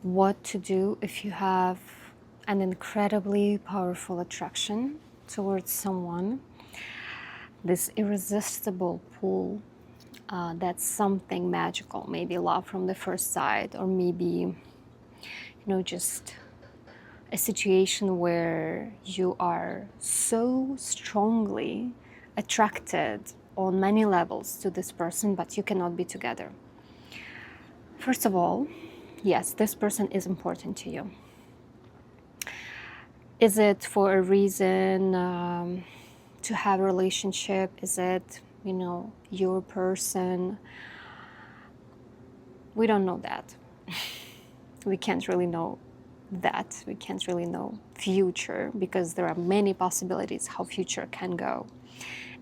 what to do if you have an incredibly powerful attraction towards someone, this irresistible pull. That's something magical, maybe love from the first sight, or maybe, just a situation where you are so strongly attracted on many levels to this person, but you cannot be together. First of all, yes, this person is important to you. Is it for a reason to have a relationship? Is it, your person? We don't know that. We can't really know that. We can't really know future, because there are many possibilities how future can go.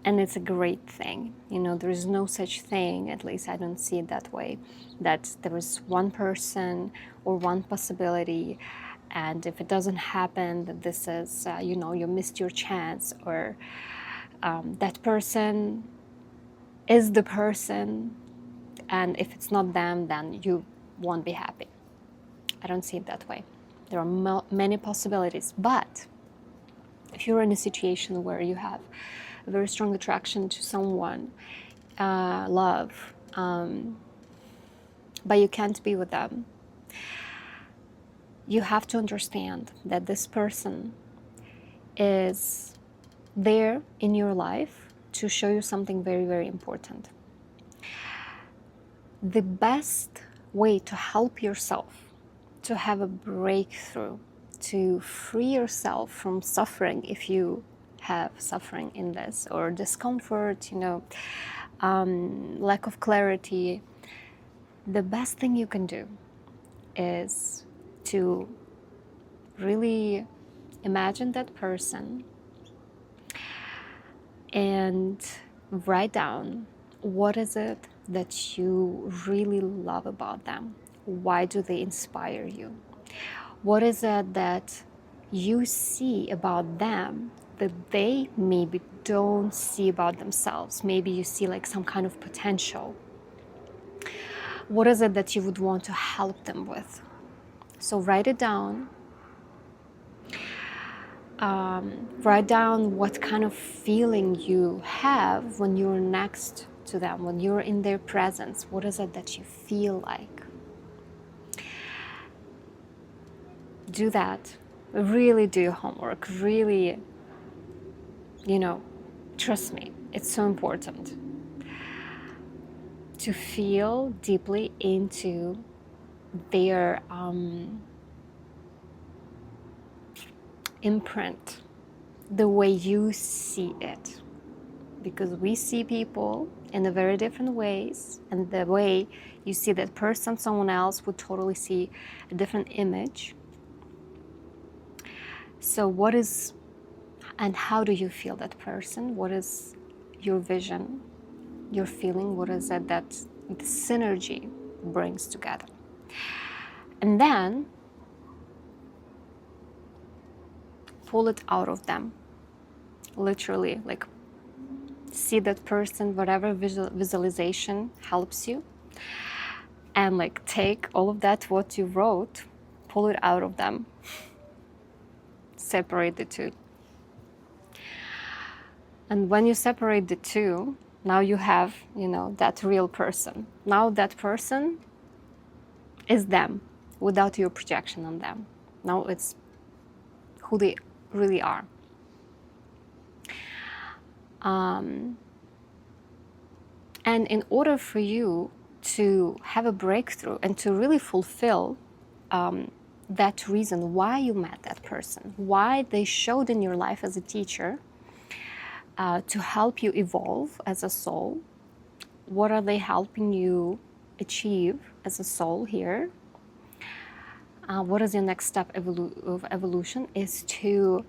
And it's a great thing. There is no such thing, at least I don't see it that way, that there is one person or one possibility, and if it doesn't happen, that this is, you missed your chance, or that person is the person, and if it's not them, then you won't be happy. I don't see it that way. There are many possibilities, but if you're in a situation where you have a very strong attraction to someone, love, but you can't be with them, you have to understand that this person is there in your life to show you something very, very important. The best way to help yourself to have a breakthrough, to free yourself from suffering, if you have suffering in this, or discomfort, lack of clarity, the best thing you can do is to really imagine that person and write down what is it that you really love about them. Why do they inspire you? What is it that you see about them that they maybe don't see about themselves? Maybe you see like some kind of potential. What is it that you would want to help them with? So write it down. Write down what kind of feeling you have when you're next to them, when you're in their presence. What is it that you feel like? Do that. Really do your homework. Really, trust me, it's so important to feel deeply into their imprint, the way you see it. Because we see people in a very different ways, and the way you see that person, someone else would totally see a different image. So what is, and how do you feel that person? What is your vision, your feeling? What is it that the synergy brings together? And then pull it out of them. Literally, like, see that person, whatever visualization helps you, and like take all of that, what you wrote, pull it out of them. Separate the two. And when you separate the two, now you have, that real person. Now that person is them without your projection on them. Now it's who they really are. And in order for you to have a breakthrough and to really fulfill that reason why you met that person, why they showed in your life as a teacher, to help you evolve as a soul, what are they helping you achieve as a soul here? What is your next step of evolution is to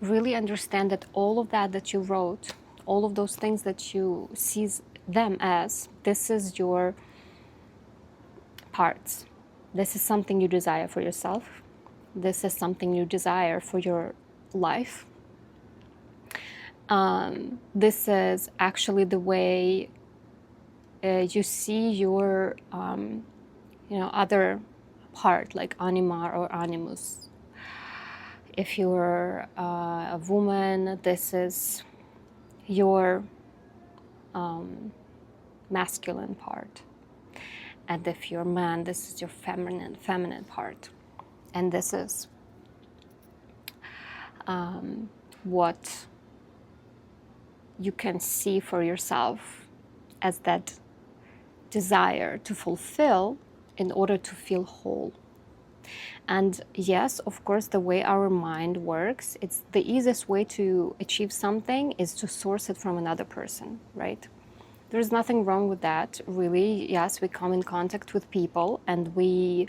really understand that all of that you wrote, all of those things that you see them as, this is your parts. This is something you desire for yourself. This is something you desire for your life. This is actually the way you see your, other part, like anima or animus. If you're a woman, this is your masculine part. And if you're a man, this is your feminine part. And this is what you can see for yourself as that desire to fulfill in order to feel whole. And yes, of course, the way our mind works, it's the easiest way to achieve something is to source it from another person, right? There's nothing wrong with that, really. Yes, we come in contact with people and we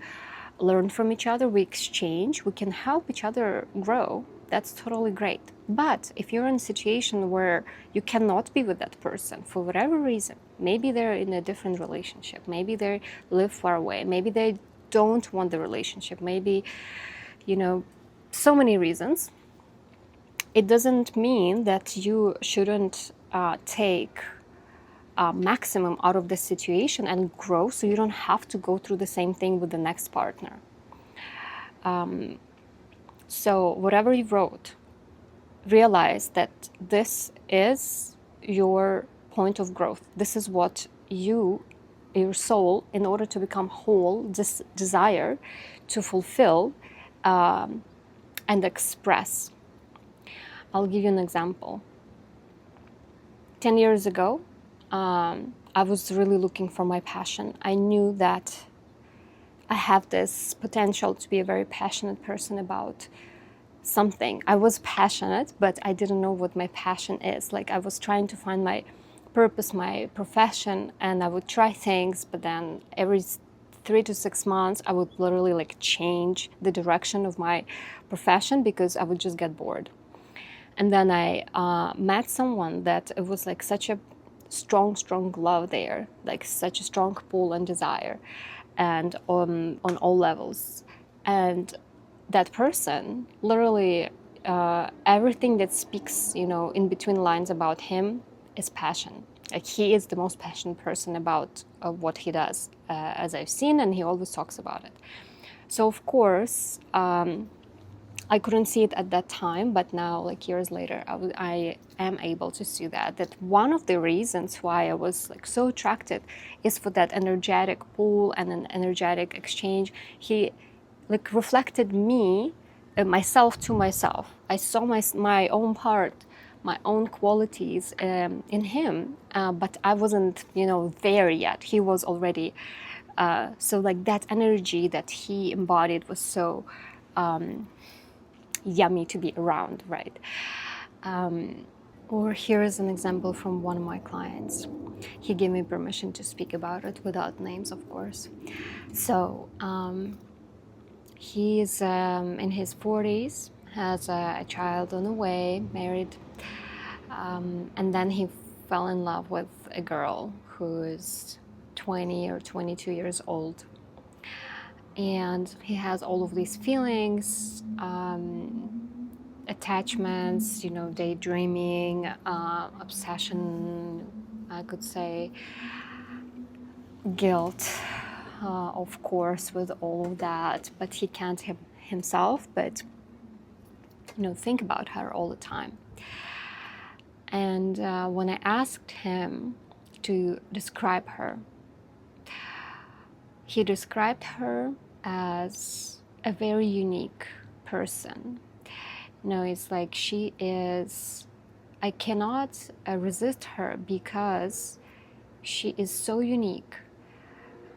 learn from each other, we exchange, we can help each other grow. That's totally great. But if you're in a situation where you cannot be with that person for whatever reason, maybe they're in a different relationship, maybe they live far away, maybe they don't want the relationship, maybe, so many reasons, it doesn't mean that you shouldn't take maximum out of the situation and grow, so you don't have to go through the same thing with the next partner. So whatever you wrote, realize that this is your point of growth. This is what your soul, in order to become whole, desire to fulfill and express. I'll give you an example. 10 years ago, I was really looking for my passion. I knew that I have this potential to be a very passionate person about something. I was passionate, but I didn't know what my passion is. Like, I was trying to find my purpose, my profession, and I would try things, but then every 3 to 6 months, I would literally like change the direction of my profession because I would just get bored. And then I met someone that it was like such a strong love there, like such a strong pull and desire, and on all levels. And that person, literally, everything that speaks, in between lines about him is passion. Like, he is the most passionate person about what he does, as I've seen, and he always talks about it. So of course, I couldn't see it at that time, but now, like years later, I am able to see that one of the reasons why I was like so attracted is for that energetic pull and an energetic exchange. He like reflected me, myself to myself. I saw my own part, my own qualities in him, but I wasn't, there yet. He was already. So like that energy that he embodied was so yummy to be around, right? Or here is an example from one of my clients. He gave me permission to speak about it without names, of course. So he's in his 40s, has a child on the way, married, and then he fell in love with a girl who is 20 or 22 years old. And he has all of these feelings, attachments, daydreaming, obsession, I could say, guilt, of course, with all of that. But he can't himself, but, think about her all the time. And when I asked him to describe her, he described her as a very unique person. It's like she is, I cannot resist her because she is so unique.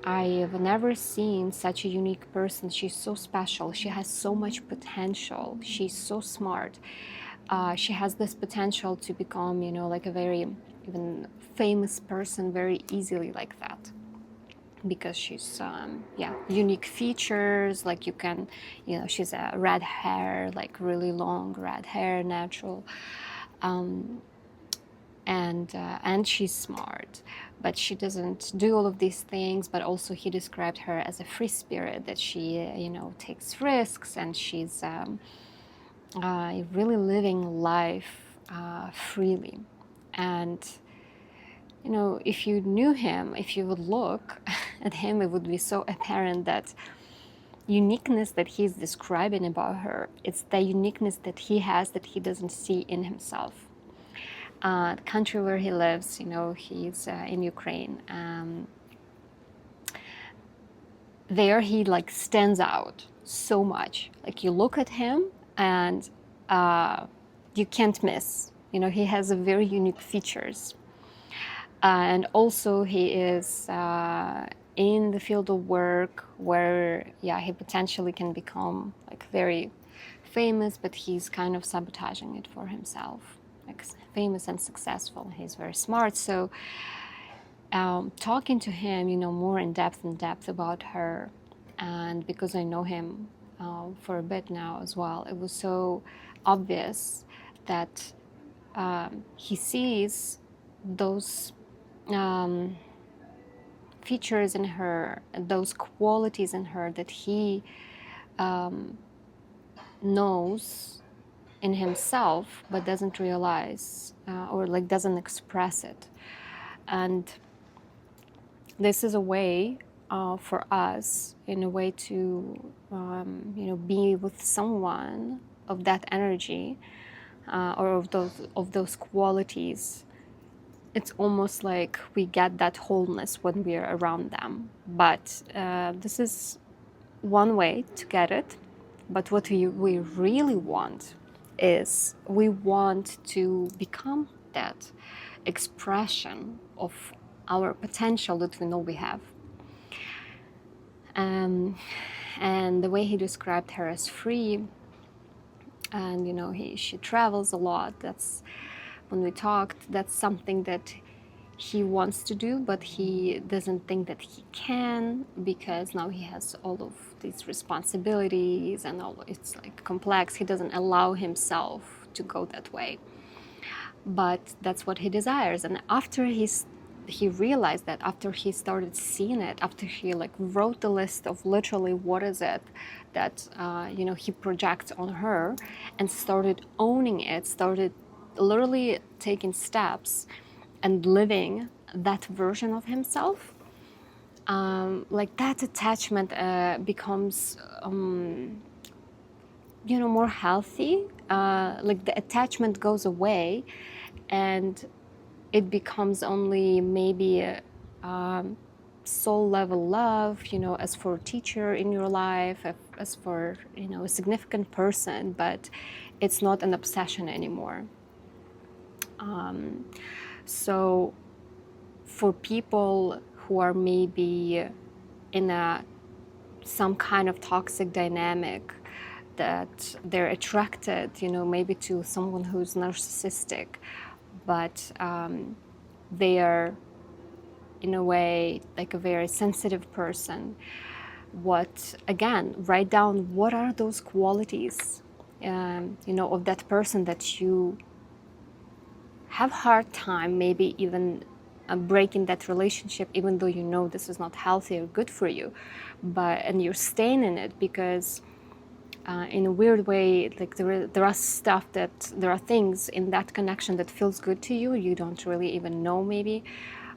I have never seen such a unique person. She's so special. She has so much potential. She's so smart. She has this potential to become, like a very even famous person very easily like that. Because she's, unique features, like you can, she's a red hair, like really long red hair, natural. And she's smart, but she doesn't do all of these things. But also he described her as a free spirit, that she, takes risks, and she's really living life freely. And if you knew him, if you would look at him, it would be so apparent that uniqueness that he's describing about her, it's the uniqueness that he has that he doesn't see in himself. The country where he lives, he's in Ukraine. There he like stands out so much. Like you look at him and you can't miss. He has a very unique features. And also he is in the field of work where, he potentially can become like very famous, but he's kind of sabotaging it for himself. Like famous and successful. He's very smart. So talking to him, more in depth about her, and because I know him for a bit now as well, it was so obvious that he sees those features in her, those qualities in her that he knows in himself but doesn't realize or like doesn't express it. And this is a way for us, in a way, to be with someone of that energy or of those qualities. It's almost like we get that wholeness when we are around them. But this is one way to get it. But what we really want is we want to become that expression of our potential that we know we have. And the way he described her as free, and she travels a lot. That's when we talked. That's something that he wants to do, but he doesn't think that he can because now he has all of these responsibilities and all. It's like complex. He doesn't allow himself to go that way. But that's what he desires. And after he realized that, after he started seeing it, after he like wrote the list of literally what is it that he projects on her, and started owning it, started literally taking steps and living that version of himself, like that attachment becomes more healthy. Like the attachment goes away and it becomes only maybe a soul level love, as for a teacher in your life, as for, a significant person, but it's not an obsession anymore. So for people who are maybe in some kind of toxic dynamic, that they're attracted, maybe to someone who's narcissistic, but they are in a way like a very sensitive person. Write down what are those qualities, of that person that you have hard time maybe even breaking that relationship, even though this is not healthy or good for you, and you're staying in it because in a weird way, like there are things in that connection that feels good to you. You don't really even know maybe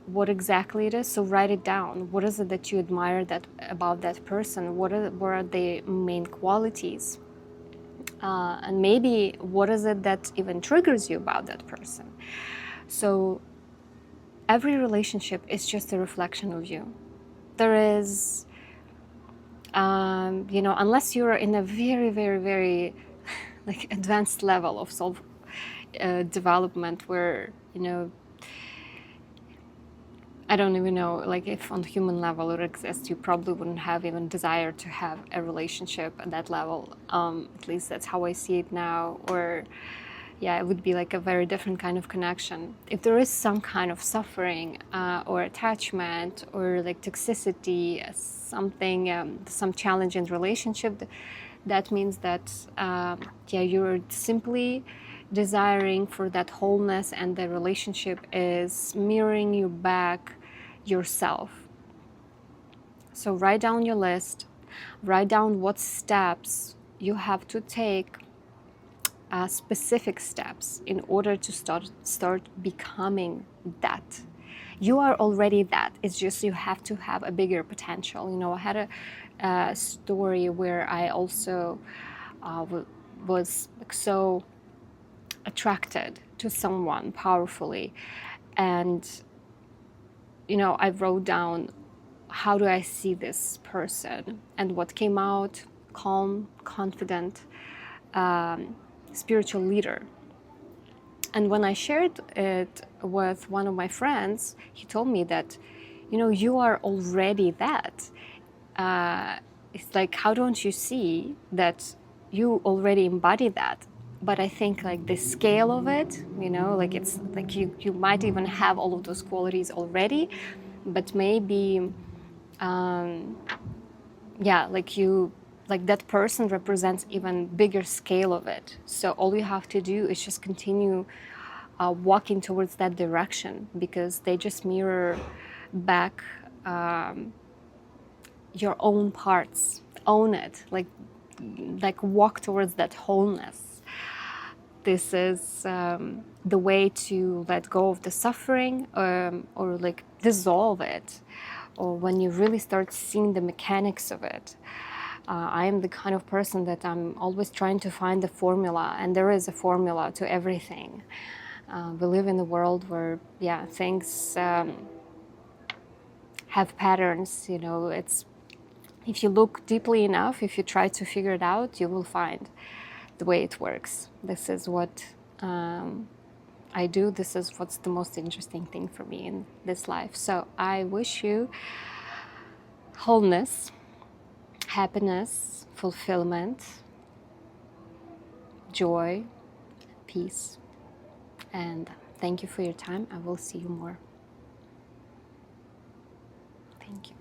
what exactly it is. So write it down. What is it that you admire about that person? What are the main qualities? And maybe what is it that even triggers you about that person? So every relationship is just a reflection of you. There is, unless you're in a very, very, very like advanced level of self development where, I don't even know, like if on human level it exists, you probably wouldn't have even desire to have a relationship at that level. At least that's how I see it now. Or it would be like a very different kind of connection. If there is some kind of suffering or attachment or like toxicity, something, some challenge in relationship, that means that you're simply desiring for that wholeness, and the relationship is mirroring you back yourself. So write down your list, write down what steps you have to take, specific steps in order to start becoming that. You are already that. It's just you have to have a bigger potential. I had story where I also was like so attracted to someone powerfully, and I wrote down, how do I see this person? And what came out: calm, confident, spiritual leader. And when I shared it with one of my friends, he told me that, you are already that. It's like, how don't you see that you already embody that? But I think like the scale of it, like it's like you might even have all of those qualities already, but maybe, yeah, like that person represents even bigger scale of it. So all you have to do is just continue walking towards that direction, because they just mirror back your own parts. Own it, like walk towards that wholeness. This is the way to let go of the suffering, or like dissolve it, or when you really start seeing the mechanics of it. I am the kind of person that I'm always trying to find the formula, and there is a formula to everything. We live in a world where, yeah, things have patterns. It's, if you look deeply enough, if you try to figure it out, you will find the way it works. This is what I do. This is what's the most interesting thing for me in this life. So I wish you wholeness, happiness, fulfillment, joy, peace. And thank you for your time. I will see you more. Thank you.